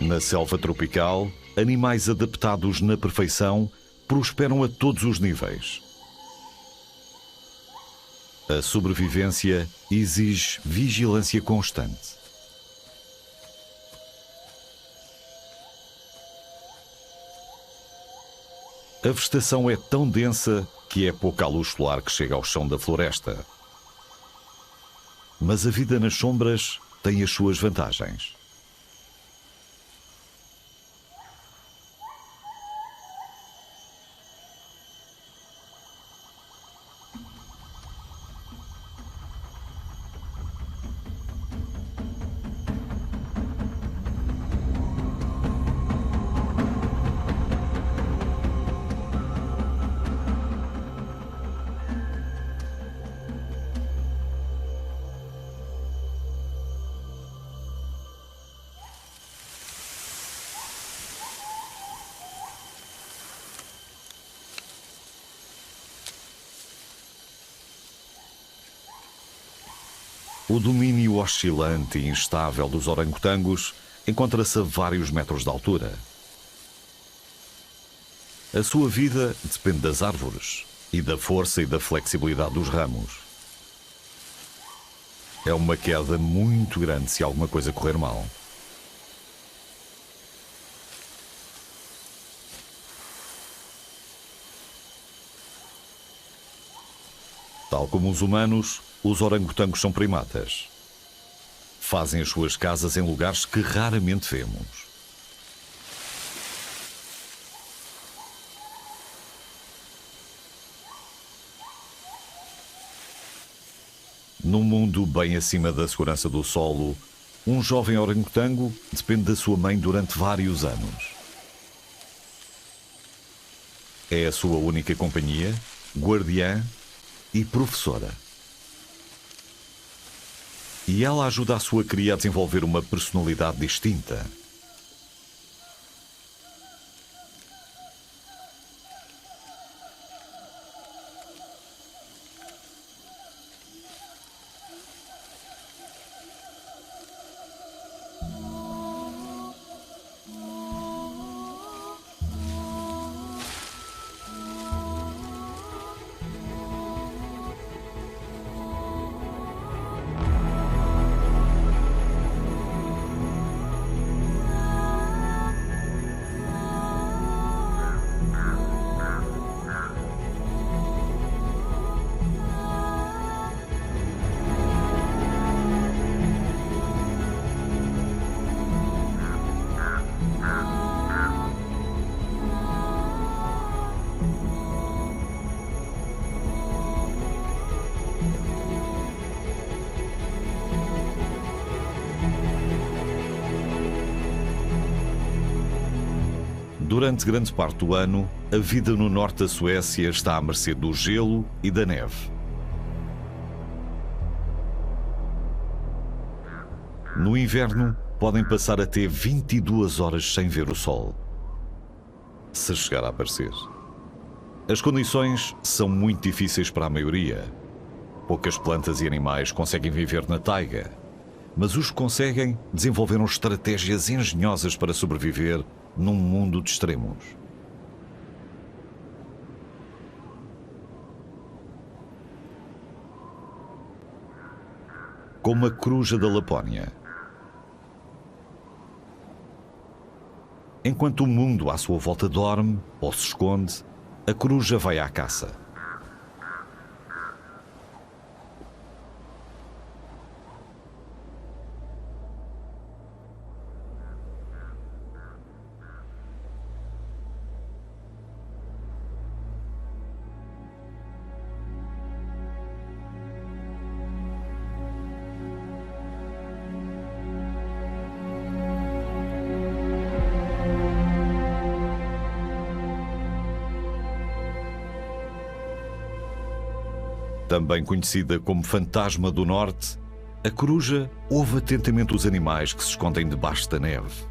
Na selva tropical, animais adaptados na perfeição prosperam a todos os níveis. A sobrevivência exige vigilância constante. A vegetação é tão densa que é pouca a luz solar que chega ao chão da floresta. Mas a vida nas sombras tem as suas vantagens. O domínio oscilante e instável dos orangotangos encontra-se a vários metros de altura. A sua vida depende das árvores e da força e da flexibilidade dos ramos. É uma queda muito grande se alguma coisa correr mal. Tal como os humanos, os orangotangos são primatas. Fazem as suas casas em lugares que raramente vemos. Num mundo bem acima da segurança do solo, um jovem orangotango depende da sua mãe durante vários anos. É a sua única companhia, guardiã e professora. E ela ajuda a sua cria a desenvolver uma personalidade distinta. Durante grande parte do ano, a vida no norte da Suécia está à mercê do gelo e da neve. No inverno, podem passar até 22 horas sem ver o sol, se chegar a aparecer. As condições são muito difíceis para a maioria. Poucas plantas e animais conseguem viver na taiga, mas os que conseguem desenvolveram estratégias engenhosas para sobreviver num mundo de extremos. Como a coruja da Lapónia. Enquanto o mundo à sua volta dorme ou se esconde, a coruja vai à caça. Também conhecida como fantasma do norte, a coruja ouve atentamente os animais que se escondem debaixo da neve.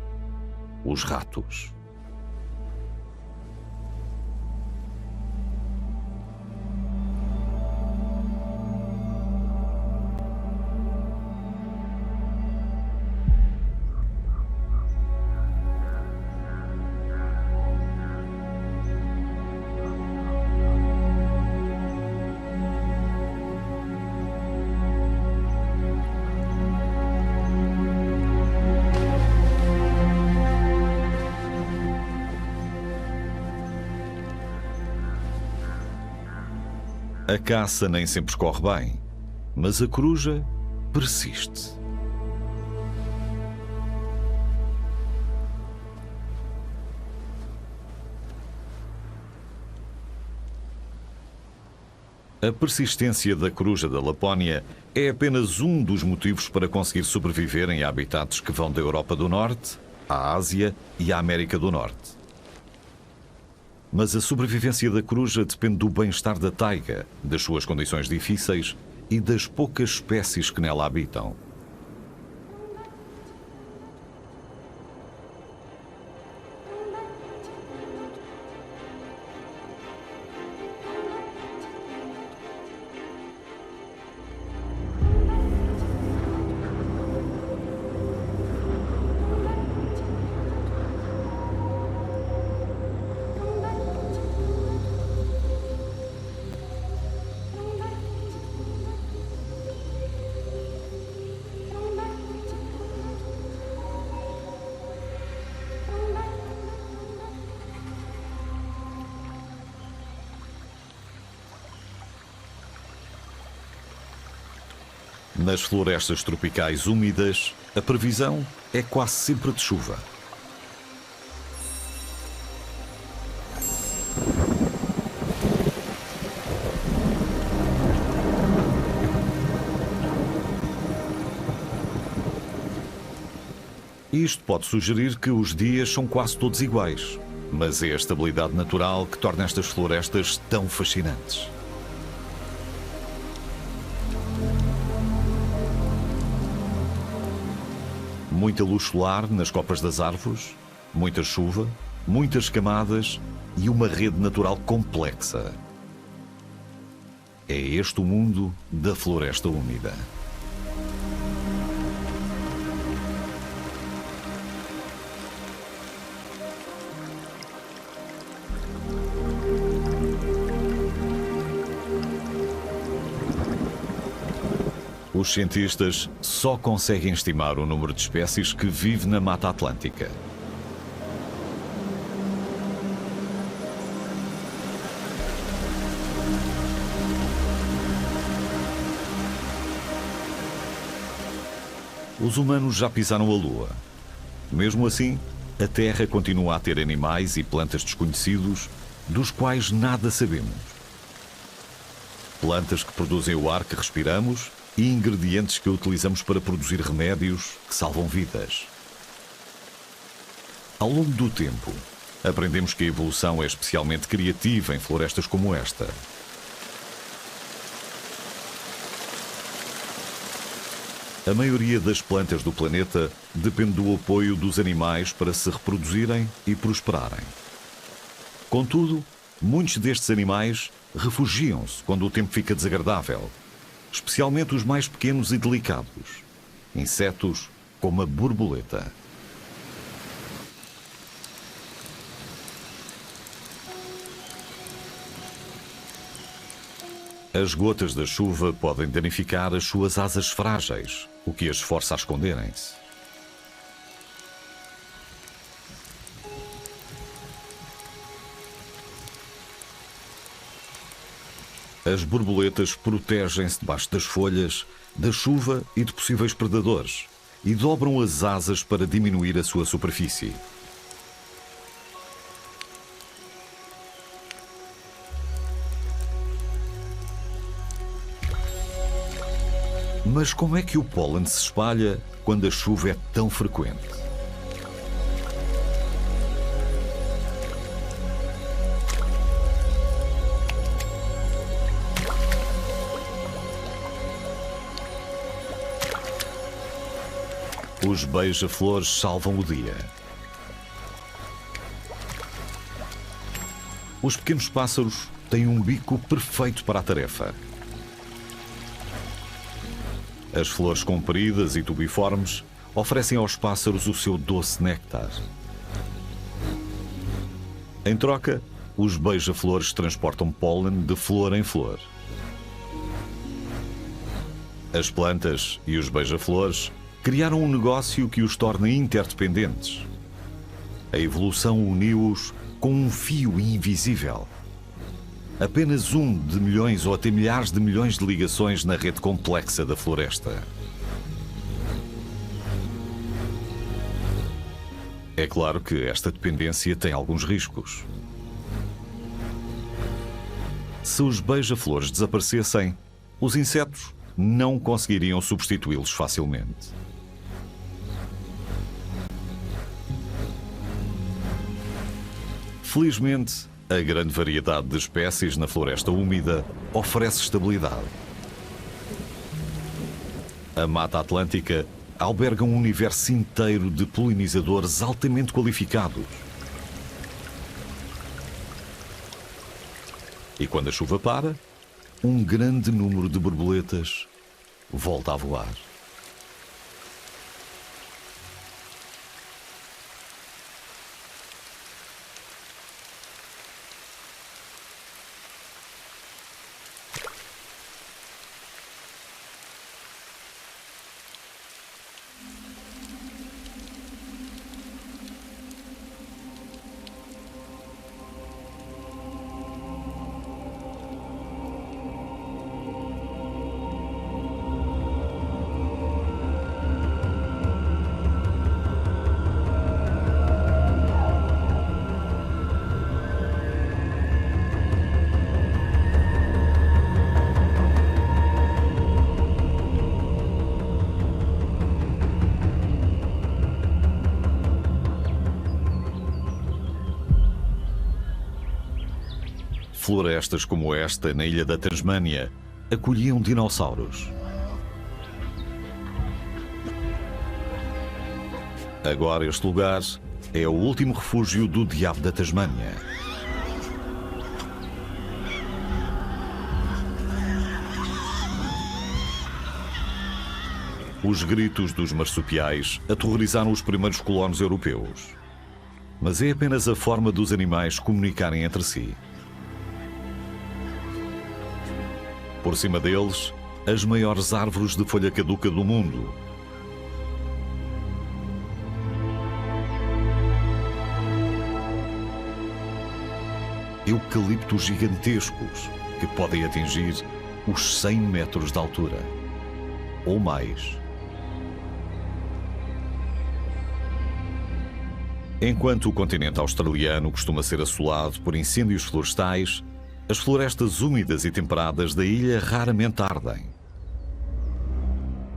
Os ratos. A caça nem sempre corre bem, mas a coruja persiste. A persistência da coruja da Lapónia é apenas um dos motivos para conseguir sobreviver em habitats que vão da Europa do Norte à Ásia e à América do Norte. Mas a sobrevivência da coruja depende do bem-estar da taiga, das suas condições difíceis e das poucas espécies que nela habitam. Nas florestas tropicais úmidas, a previsão é quase sempre de chuva. Isto pode sugerir que os dias são quase todos iguais, mas é a estabilidade natural que torna estas florestas tão fascinantes. Muita luz solar nas copas das árvores, muita chuva, muitas camadas e uma rede natural complexa. É este o mundo da floresta úmida. Os cientistas só conseguem estimar o número de espécies que vive na Mata Atlântica. Os humanos já pisaram a Lua. Mesmo assim, a Terra continua a ter animais e plantas desconhecidos, dos quais nada sabemos. Plantas que produzem o ar que respiramos e ingredientes que utilizamos para produzir remédios que salvam vidas. Ao longo do tempo, aprendemos que a evolução é especialmente criativa em florestas como esta. A maioria das plantas do planeta depende do apoio dos animais para se reproduzirem e prosperarem. Contudo, muitos destes animais refugiam-se quando o tempo fica desagradável, especialmente os mais pequenos e delicados, insetos como a borboleta. As gotas da chuva podem danificar as suas asas frágeis, o que as força a esconderem-se. As borboletas protegem-se debaixo das folhas, da chuva e de possíveis predadores e dobram as asas para diminuir a sua superfície. Mas como é que o pólen se espalha quando a chuva é tão frequente? Os beija-flores salvam o dia. Os pequenos pássaros têm um bico perfeito para a tarefa. As flores compridas e tubiformes oferecem aos pássaros o seu doce néctar. Em troca, os beija-flores transportam pólen de flor em flor. As plantas e os beija-flores criaram um negócio que os torna interdependentes. A evolução uniu-os com um fio invisível. Apenas um de milhões ou até milhares de milhões de ligações na rede complexa da floresta. É claro que esta dependência tem alguns riscos. Se os beija-flores desaparecessem, os insetos não conseguiriam substituí-los facilmente. Felizmente, a grande variedade de espécies na floresta úmida oferece estabilidade. A Mata Atlântica alberga um universo inteiro de polinizadores altamente qualificados. E quando a chuva para, um grande número de borboletas volta a voar. Florestas como esta, na ilha da Tasmânia, acolhiam dinossauros. Agora este lugar é o último refúgio do diabo da Tasmânia. Os gritos dos marsupiais aterrorizaram os primeiros colonos europeus. Mas é apenas a forma dos animais comunicarem entre si. Por cima deles, as maiores árvores de folha caduca do mundo. Eucaliptos gigantescos que podem atingir os 100 metros de altura, ou mais. Enquanto o continente australiano costuma ser assolado por incêndios florestais, as florestas úmidas e temperadas da ilha raramente ardem.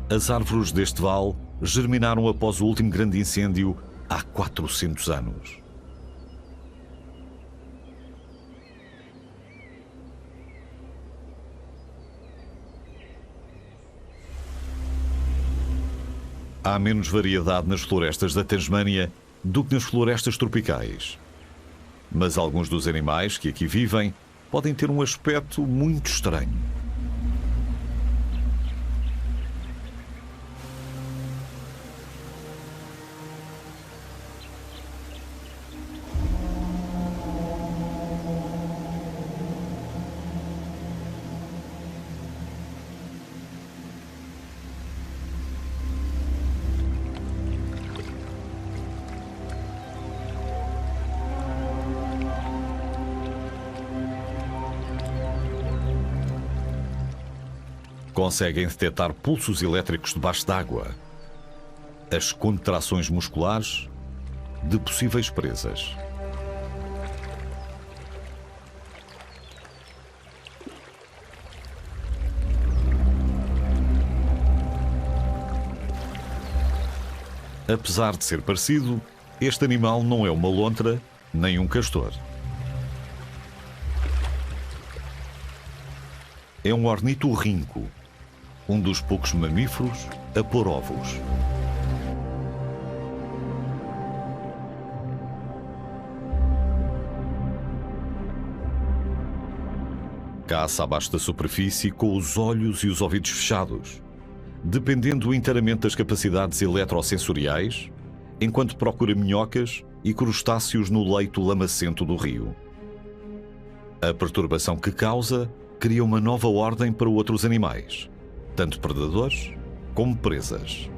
As árvores deste vale germinaram após o último grande incêndio há 400 anos. Há menos variedade nas florestas da Tasmânia do que nas florestas tropicais. Mas alguns dos animais que aqui vivem podem ter um aspecto muito estranho. Conseguem detectar pulsos elétricos debaixo d'água, as contrações musculares de possíveis presas. Apesar de ser parecido, este animal não é uma lontra nem um castor. É um ornitorrinco, um dos poucos mamíferos a pôr ovos. Caça abaixo da superfície com os olhos e os ouvidos fechados, dependendo inteiramente das capacidades eletrosensoriais, enquanto procura minhocas e crustáceos no leito lamacento do rio. A perturbação que causa cria uma nova ordem para outros animais, tanto predadores como presas.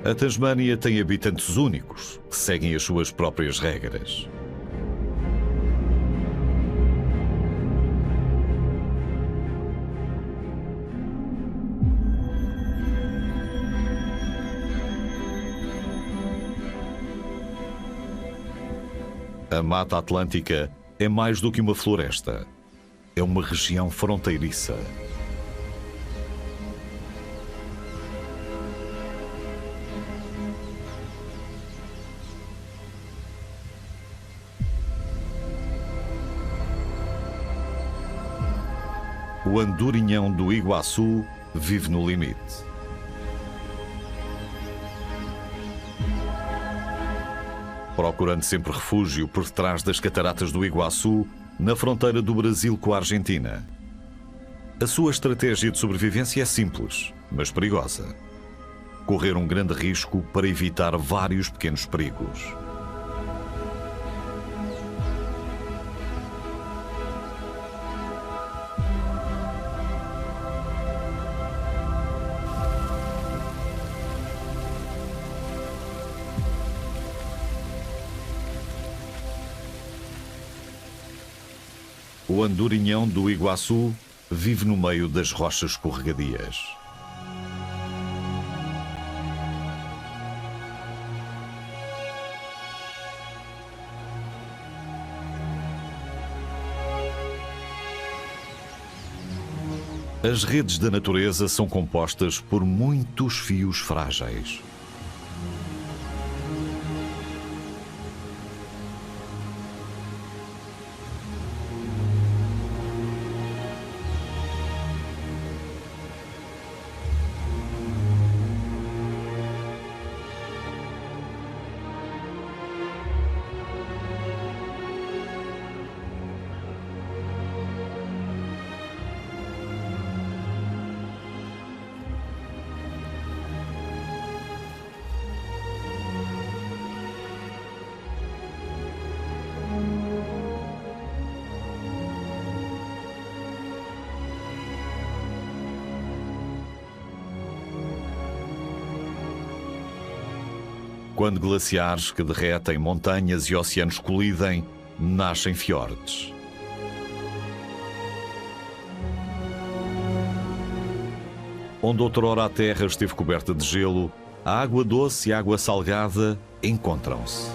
A Tasmânia tem habitantes únicos, que seguem as suas próprias regras. A Mata Atlântica é mais do que uma floresta. É uma região fronteiriça. O andorinhão do Iguaçu vive no limite. Procurando sempre refúgio por trás das cataratas do Iguaçu, na fronteira do Brasil com a Argentina. A sua estratégia de sobrevivência é simples, mas perigosa. Correr um grande risco para evitar vários pequenos perigos. O andorinhão do Iguaçu vive no meio das rochas escorregadias. As redes da natureza são compostas por muitos fios frágeis. Quando glaciares que derretem montanhas e oceanos colidem, nascem fiordes. Onde outrora a terra esteve coberta de gelo, a água doce e a água salgada encontram-se.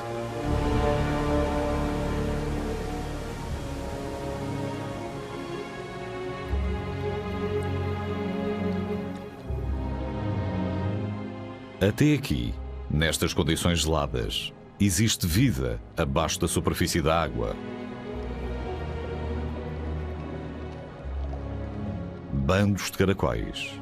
Até aqui, nestas condições geladas, existe vida abaixo da superfície da água. Bandos de caracóis.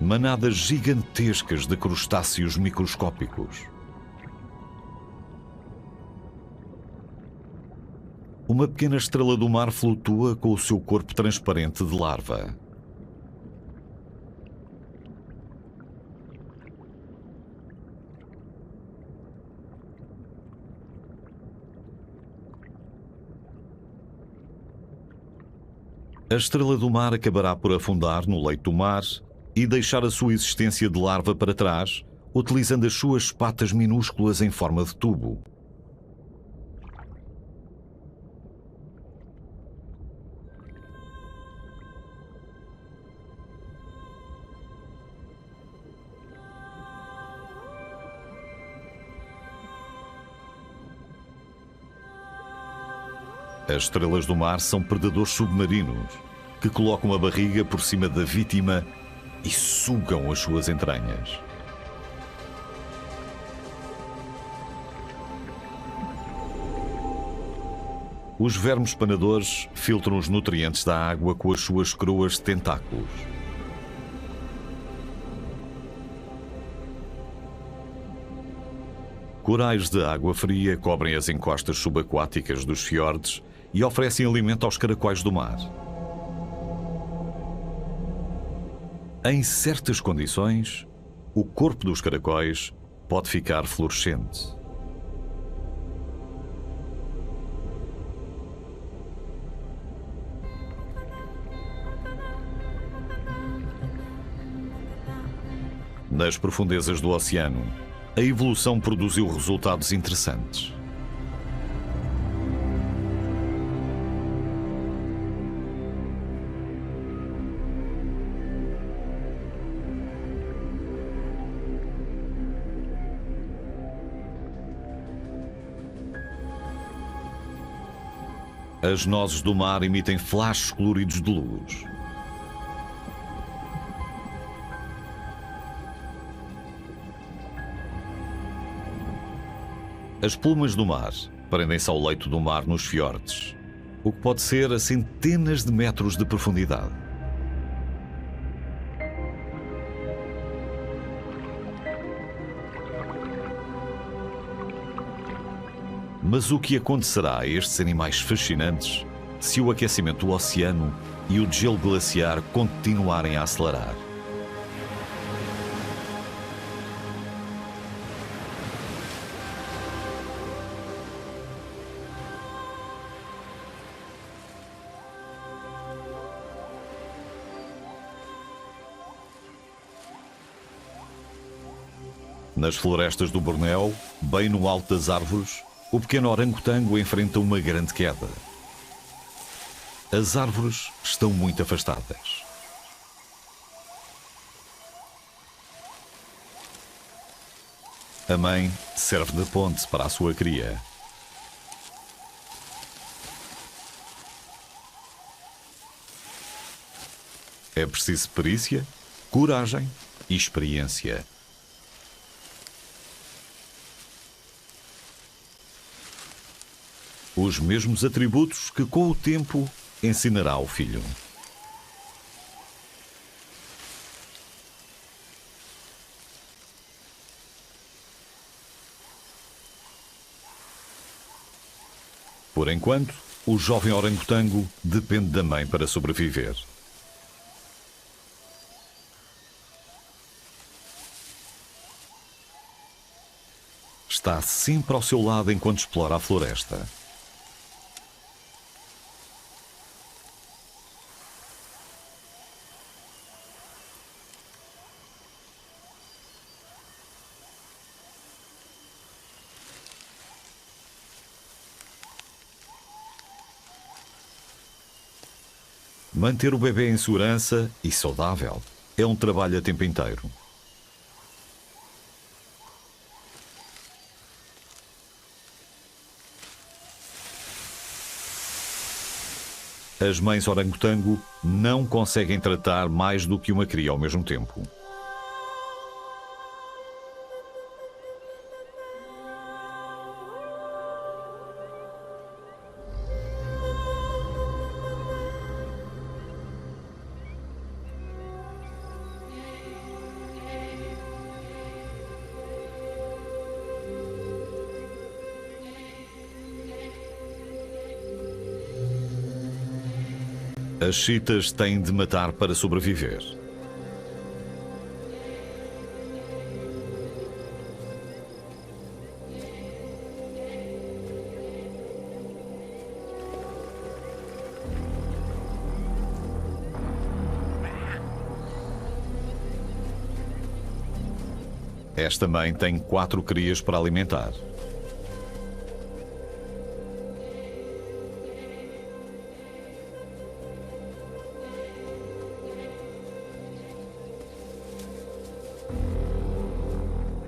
Manadas gigantescas de crustáceos microscópicos. Uma pequena estrela do mar flutua com o seu corpo transparente de larva. A estrela do mar acabará por afundar no leito do mar e deixar a sua existência de larva para trás, utilizando as suas patas minúsculas em forma de tubo. As estrelas do mar são predadores submarinos que colocam a barriga por cima da vítima e sugam as suas entranhas. Os vermes espanadores filtram os nutrientes da água com as suas coroas de tentáculos. Corais de água fria cobrem as encostas subaquáticas dos fiordes e oferecem alimento aos caracóis do mar. Em certas condições, o corpo dos caracóis pode ficar fluorescente. Nas profundezas do oceano, a evolução produziu resultados interessantes. As nozes do mar emitem flashes coloridos de luz. As plumas do mar prendem-se ao leito do mar nos fiordes, o que pode ser a centenas de metros de profundidade. Mas o que acontecerá a estes animais fascinantes se o aquecimento do oceano e o degelo glaciar continuarem a acelerar? Nas florestas do Bornéu, bem no alto das árvores, o pequeno orangotango enfrenta uma grande queda. As árvores estão muito afastadas. A mãe serve de ponte para a sua cria. É preciso perícia, coragem e experiência. Os mesmos atributos que, com o tempo, ensinará ao filho. Por enquanto, o jovem orangotango depende da mãe para sobreviver. Está sempre ao seu lado enquanto explora a floresta. Manter o bebê em segurança e saudável é um trabalho a tempo inteiro. As mães orangotango não conseguem tratar mais do que uma cria ao mesmo tempo. As chitas têm de matar para sobreviver. Esta mãe tem 4 crias para alimentar.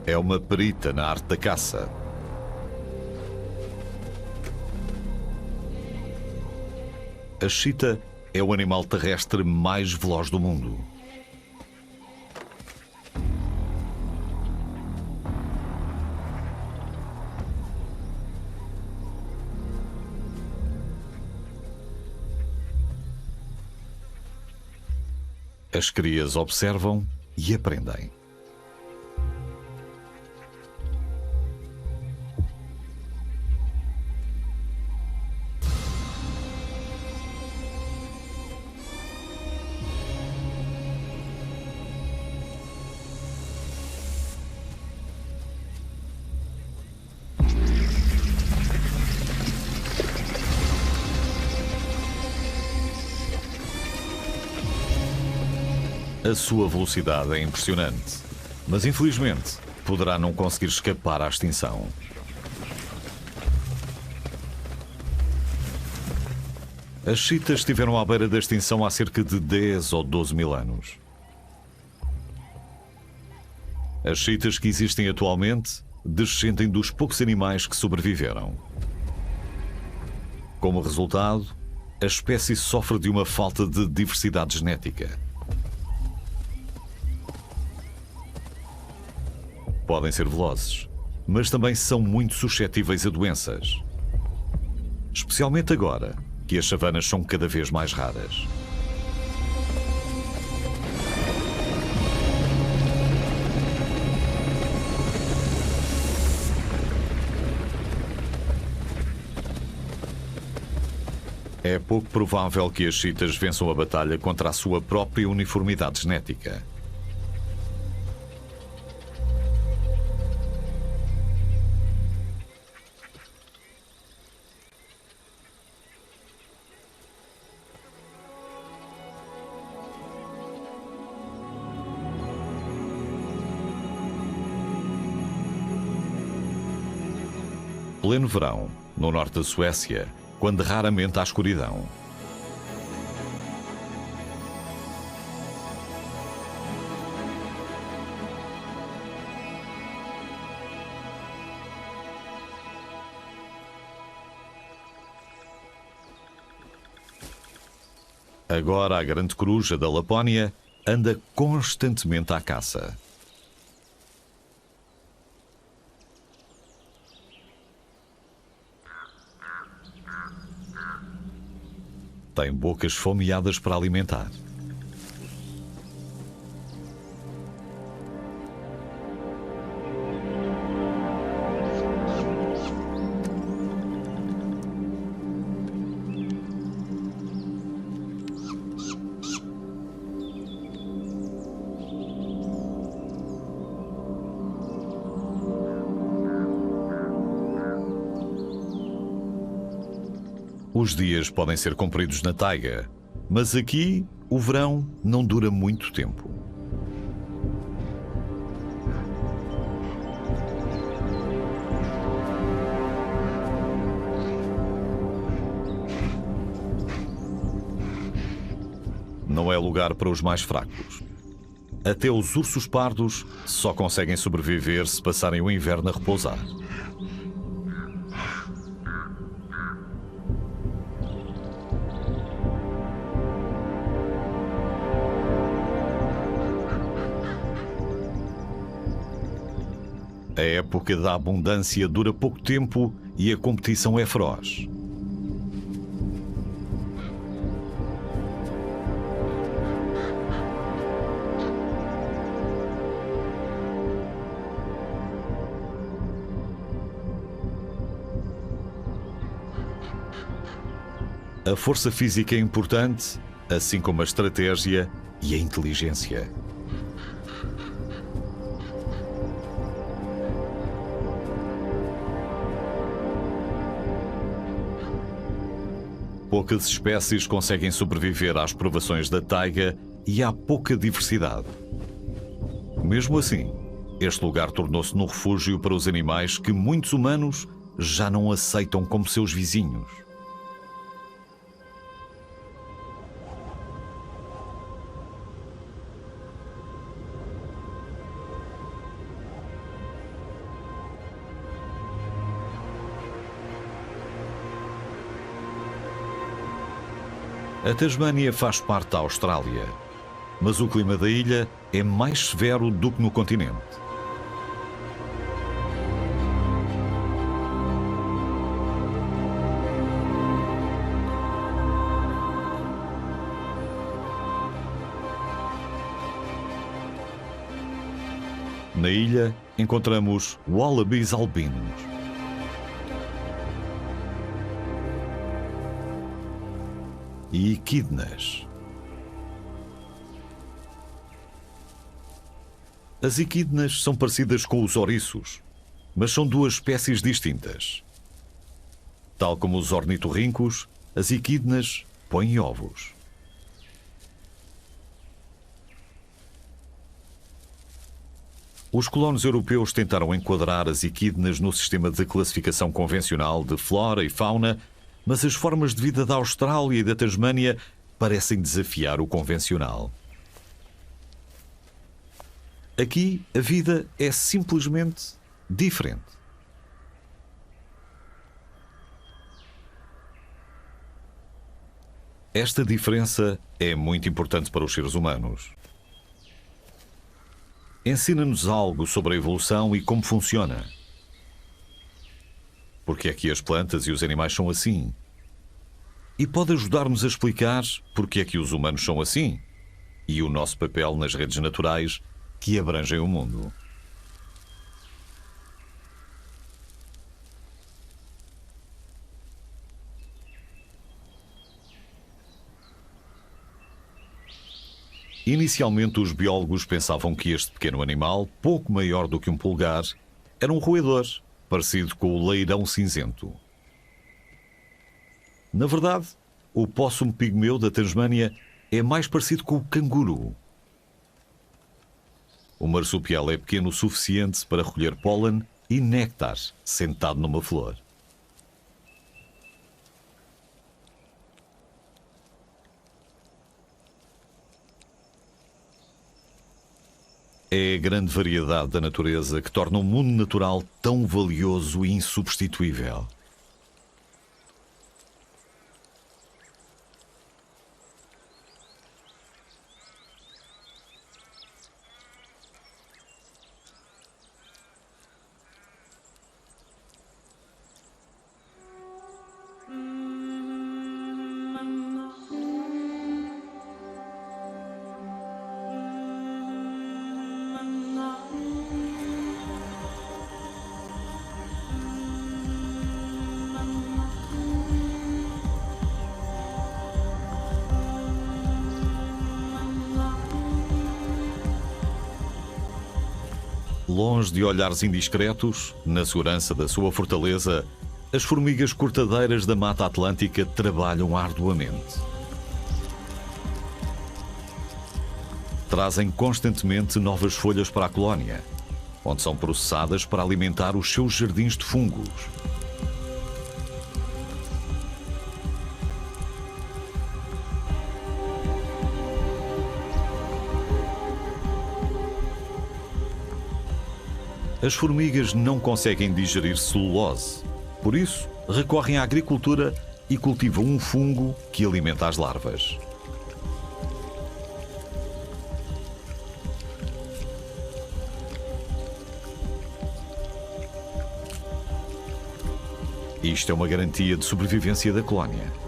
É uma perita na arte da caça. A chita é o animal terrestre mais veloz do mundo. As crias observam e aprendem. A sua velocidade é impressionante. Mas infelizmente poderá não conseguir escapar à extinção. As chitas estiveram à beira da extinção há cerca de 10 ou 12 mil anos. As chitas que existem atualmente descendem dos poucos animais que sobreviveram. Como resultado, a espécie sofre de uma falta de diversidade genética. Podem ser velozes, mas também são muito suscetíveis a doenças. Especialmente agora, que as savanas são cada vez mais raras. É pouco provável que as chitas vençam a batalha contra a sua própria uniformidade genética. Pleno verão, no norte da Suécia, quando raramente há escuridão. Agora a grande coruja da Lapónia anda constantemente à caça. Tem bocas fomeadas para alimentar. Os dias podem ser compridos na taiga, mas aqui o verão não dura muito tempo. Não é lugar para os mais fracos. Até os ursos pardos só conseguem sobreviver se passarem o inverno a repousar. A época da abundância dura pouco tempo e a competição é feroz. A força física é importante, assim como a estratégia e a inteligência. Poucas espécies conseguem sobreviver às provações da taiga e há pouca diversidade. Mesmo assim, este lugar tornou-se no refúgio para os animais que muitos humanos já não aceitam como seus vizinhos. A Tasmânia faz parte da Austrália, mas o clima da ilha é mais severo do que no continente. Na ilha encontramos wallabies albinos. E equidnas. As equidnas são parecidas com os ouriços, mas são duas espécies distintas. Tal como os ornitorrincos, as equidnas põem ovos. Os colonos europeus tentaram enquadrar as equidnas no sistema de classificação convencional de flora e fauna, mas as formas de vida da Austrália e da Tasmânia parecem desafiar o convencional. Aqui, a vida é simplesmente diferente. Esta diferença é muito importante para os seres humanos. Ensina-nos algo sobre a evolução e como funciona. Porque é que as plantas e os animais são assim? E pode ajudar-nos a explicar porque é que os humanos são assim e o nosso papel nas redes naturais que abrangem o mundo. Inicialmente, os biólogos pensavam que este pequeno animal, pouco maior do que um polegar, era um roedor, parecido com o leirão cinzento. Na verdade, o póssum pigmeu da Tasmânia é mais parecido com o canguru. O marsupial é pequeno o suficiente para recolher pólen e néctar sentado numa flor. É a grande variedade da natureza que torna o mundo natural tão valioso e insubstituível. Longe de olhares indiscretos, na segurança da sua fortaleza, as formigas cortadeiras da Mata Atlântica trabalham arduamente. Trazem constantemente novas folhas para a colónia, onde são processadas para alimentar os seus jardins de fungos. As formigas não conseguem digerir celulose, por isso recorrem à agricultura e cultivam um fungo que alimenta as larvas. Isto é uma garantia de sobrevivência da colónia.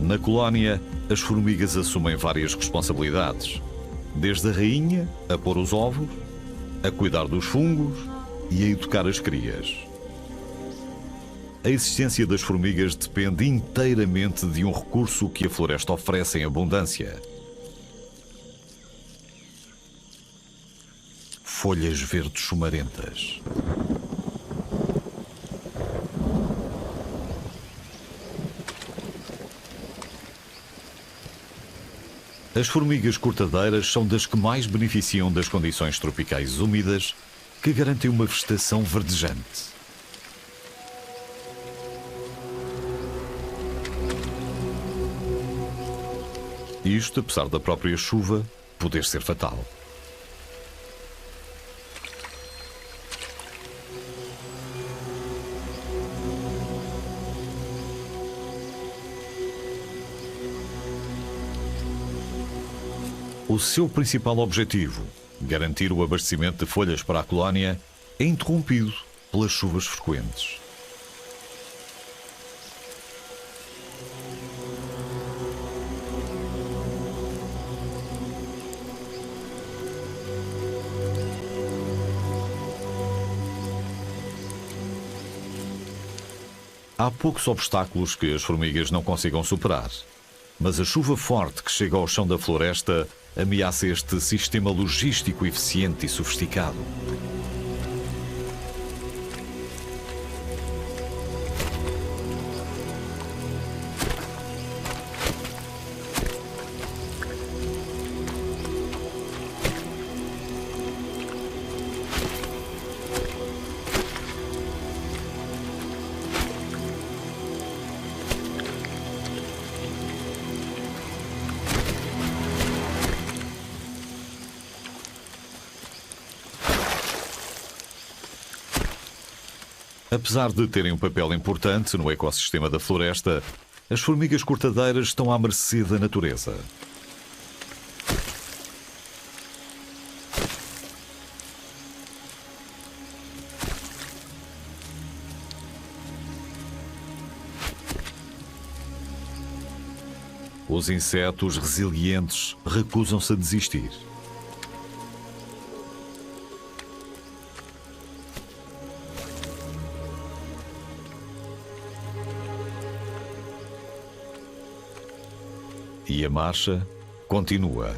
Na colónia, as formigas assumem várias responsabilidades, desde a rainha a pôr os ovos, a cuidar dos fungos e a educar as crias. A existência das formigas depende inteiramente de um recurso que a floresta oferece em abundância: folhas verdes chumarentas. As formigas cortadeiras são das que mais beneficiam das condições tropicais úmidas que garantem uma vegetação verdejante. Isto, apesar da própria chuva poder ser fatal. O seu principal objetivo, garantir o abastecimento de folhas para a colónia, é interrompido pelas chuvas frequentes. Há poucos obstáculos que as formigas não consigam superar, mas a chuva forte que chega ao chão da floresta ameaça este sistema logístico eficiente e sofisticado. Apesar de terem um papel importante no ecossistema da floresta, as formigas cortadeiras estão à mercê da natureza. Os insetos resilientes recusam-se a desistir. E a marcha continua.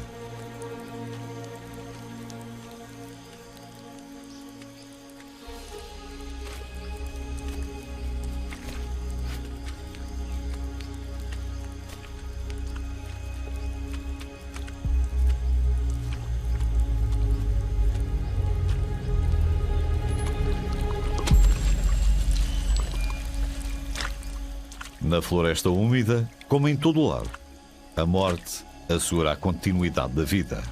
Na floresta úmida, como em todo o lado, a morte assegura a continuidade da vida.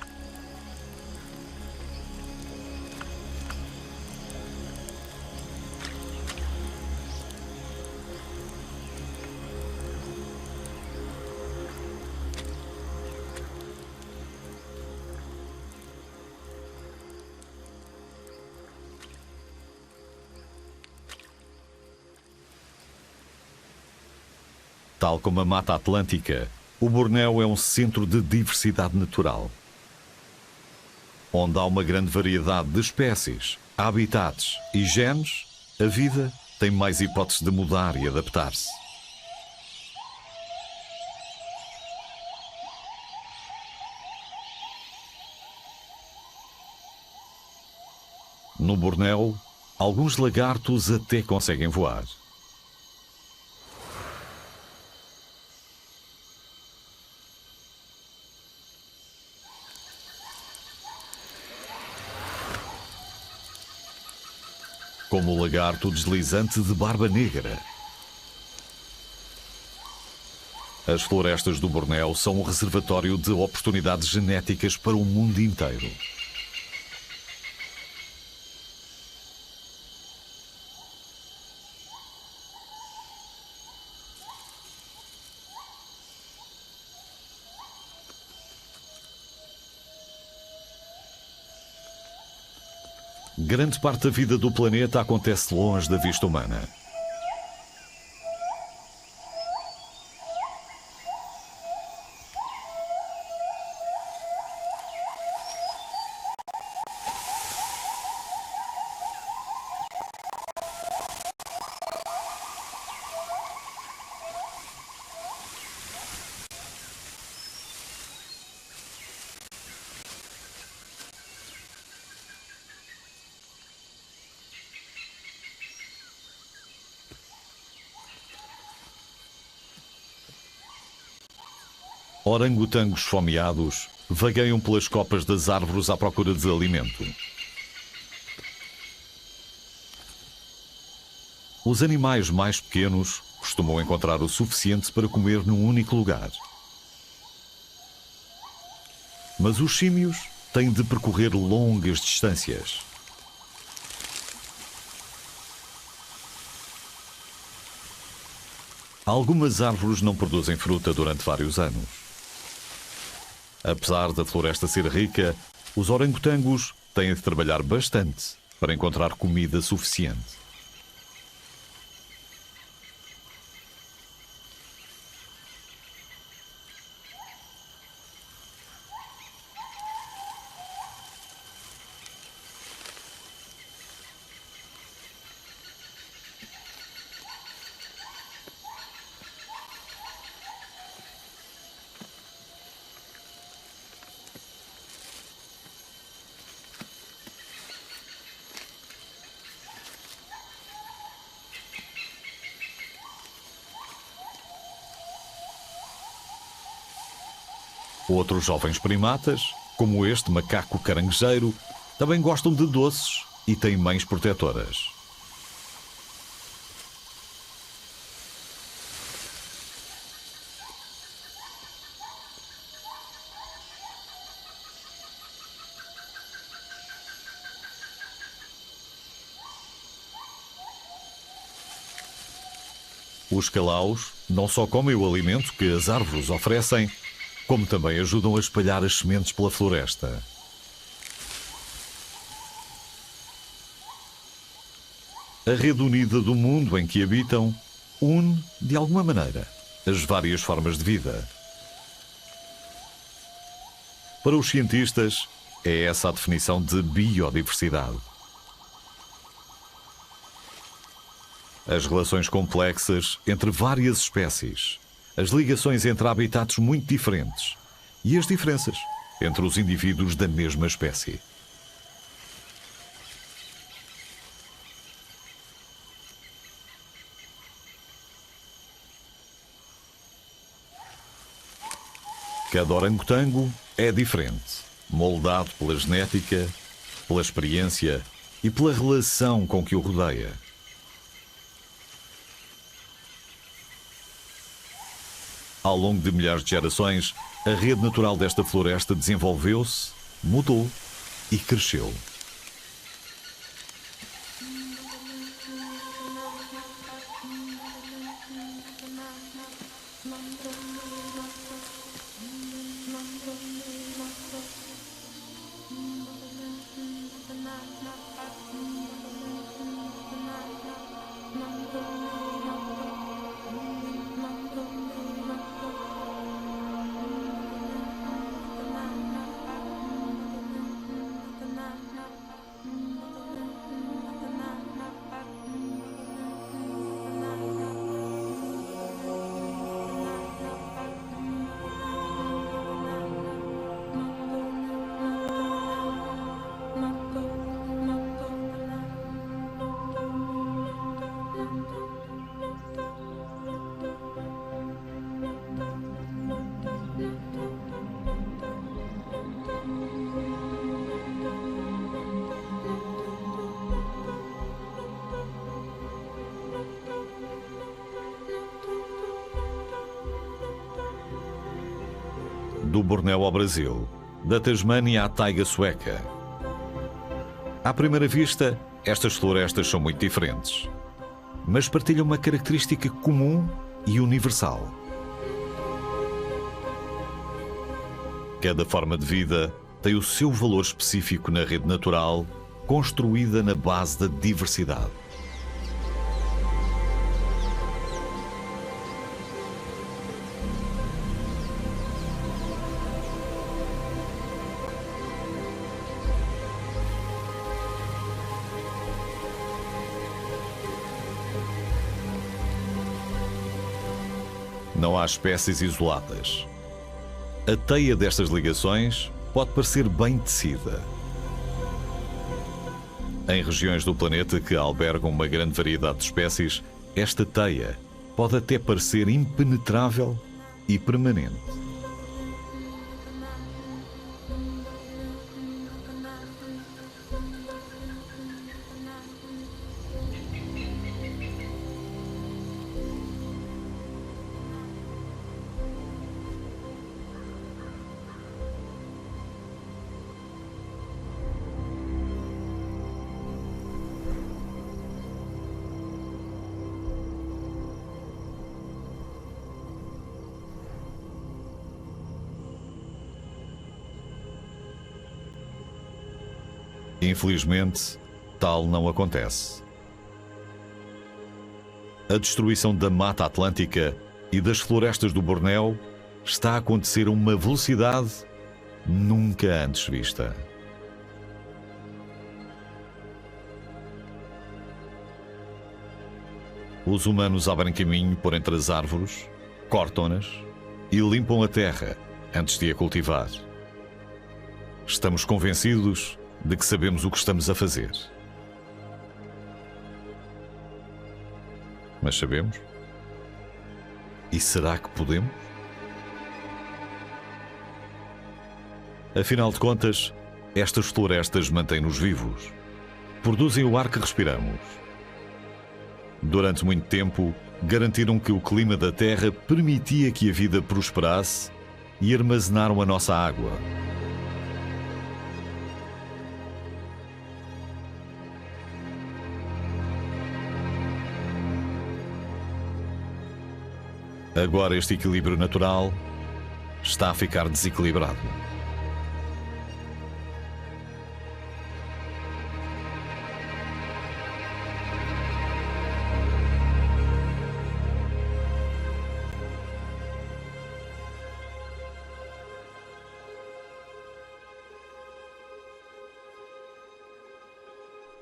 Tal como a Mata Atlântica, o Bornéu é um centro de diversidade natural, onde há uma grande variedade de espécies, habitats e genes. A vida tem mais hipóteses de mudar e adaptar-se. No Bornéu, alguns lagartos até conseguem voar. Como o lagarto deslizante de barba negra. As florestas do Bornéu são um reservatório de oportunidades genéticas para o mundo inteiro. Grande parte da vida do planeta acontece longe da vista humana. Orangotangos esfomeados vagueiam pelas copas das árvores à procura de alimento. Os animais mais pequenos costumam encontrar o suficiente para comer num único lugar. Mas os símios têm de percorrer longas distâncias. Algumas árvores não produzem fruta durante vários anos. Apesar da floresta ser rica, os orangotangos têm de trabalhar bastante para encontrar comida suficiente. Outros jovens primatas, como este macaco caranguejeiro, também gostam de doces e têm mães protetoras. Os calaus não só comem o alimento que as árvores oferecem, como também ajudam a espalhar as sementes pela floresta. A rede unida do mundo em que habitam une, de alguma maneira, as várias formas de vida. Para os cientistas, é essa a definição de biodiversidade. As relações complexas entre várias espécies, as ligações entre habitats muito diferentes e as diferenças entre os indivíduos da mesma espécie. Cada orangotango é diferente, moldado pela genética, pela experiência e pela relação com que o rodeia. Ao longo de milhares de gerações, a rede natural desta floresta desenvolveu-se, mudou e cresceu. Do Bornéu ao Brasil, da Tasmânia à taiga sueca. À primeira vista, estas florestas são muito diferentes, mas partilham uma característica comum e universal. Cada forma de vida tem o seu valor específico na rede natural, construída na base da diversidade. Não há espécies isoladas. A teia destas ligações pode parecer bem tecida. Em regiões do planeta que albergam uma grande variedade de espécies, esta teia pode até parecer impenetrável e permanente. Infelizmente, tal não acontece. A destruição da Mata Atlântica e das florestas do Bornéu está a acontecer a uma velocidade nunca antes vista. Os humanos abrem caminho por entre as árvores, cortam-nas e limpam a terra antes de a cultivar. Estamos convencidos de que sabemos o que estamos a fazer. Mas sabemos? E será que podemos? Afinal de contas, estas florestas mantêm-nos vivos, produzem o ar que respiramos. Durante muito tempo, garantiram que o clima da Terra permitia que a vida prosperasse e armazenaram a nossa água. Agora este equilíbrio natural está a ficar desequilibrado.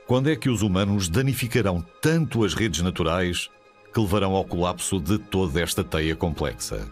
Quando é que os humanos danificarão tanto as redes naturais que levarão ao colapso de toda esta teia complexa?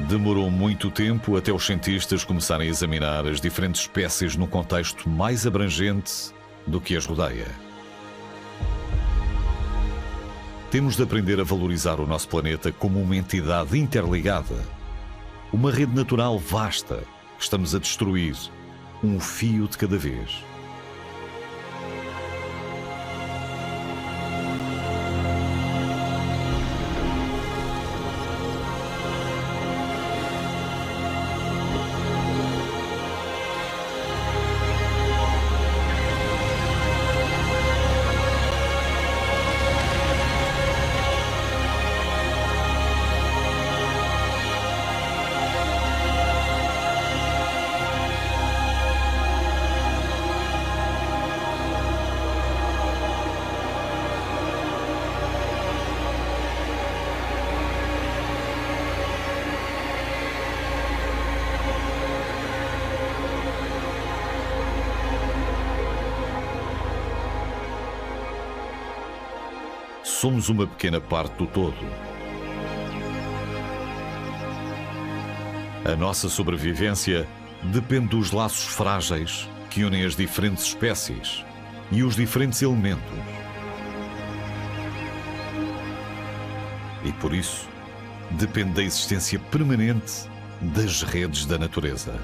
Demorou muito tempo até os cientistas começarem a examinar as diferentes espécies num contexto mais abrangente do que as rodeia. Temos de aprender a valorizar o nosso planeta como uma entidade interligada, uma rede natural vasta que estamos a destruir, um fio de cada vez. Somos uma pequena parte do todo. A nossa sobrevivência depende dos laços frágeis que unem as diferentes espécies e os diferentes elementos. E por isso, depende da existência permanente das redes da natureza.